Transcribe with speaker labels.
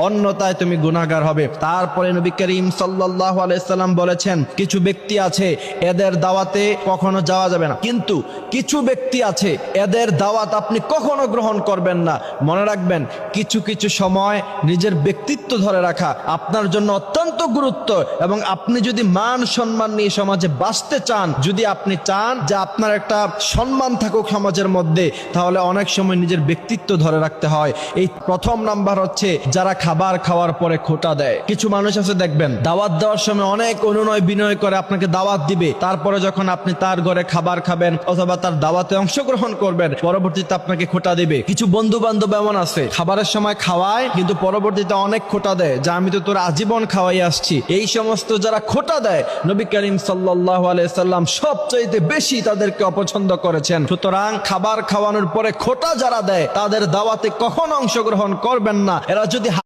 Speaker 1: অন্যথায় তুমি গুনাহগার হবে। তারপরে নবী করিম সাল্লাল্লাহু আলাইহি সাল্লাম বলেছেন, কিছু ব্যক্তি আছে এদের দাওয়াতে কখনো যাওয়া যাবে না, কিন্তু কিছু ব্যক্তি আছে এদের দাওয়াত আপনি কখনো গ্রহণ করবেন না। মনে রাখবেন, কিছু কিছু সময় নিজের ব্যক্তিত্ব ধরে রাখা আপনার জন্য অত্যন্ত গুরুত্ব, এবং আপনি যদি মান সম্মান নিয়ে সমাজে বাঁচতে চান, যদি আপনি চান যে আপনার একটা সম্মান থাকুক সমাজের মধ্যে, তাহলে অনেক সময় নিজের ব্যক্তিত্ব ধরে রাখতে হয়। এই প্রথম নাম্বার হচ্ছে যারা খাবার খাওয়ার পরে খোঁটা দেয়। কিছু মানুষ আছে দেখবেন, দাওয়াত দেওয়ার সময় অনেক অনুনয় বিনয় করে আপনাকে দাওয়াত দিবে, তারপরে যখন আপনি তার ঘরে খাবার খাবেন অথবা তার দাওয়াতে অংশগ্রহণ করবেন, পরবর্তীতে আপনাকে খোঁটা দিবে। কিছু বন্ধু বান্ধব এমন আছে, খাবারের সময় খাওয়ায় কিন্তু পরবর্তীতে অনেক খোঁটা দেয়, যা আমি তো তোর আজীবন খাওয়াই আসছি। এই সমস্ত যারা খোঁটা দেয়, নবী করিম সাল্লাল্লাহু আলাইহি সাল্লাম সবচাইতে বেশি তাদেরকে অপছন্দ করেছেন। সুতরাং খাবার খাওয়ানোর পরে খোঁটা যারা দেয়, তাদের দাওয়াতে কখনো অংশগ্রহণ করবেন না। এরা যদি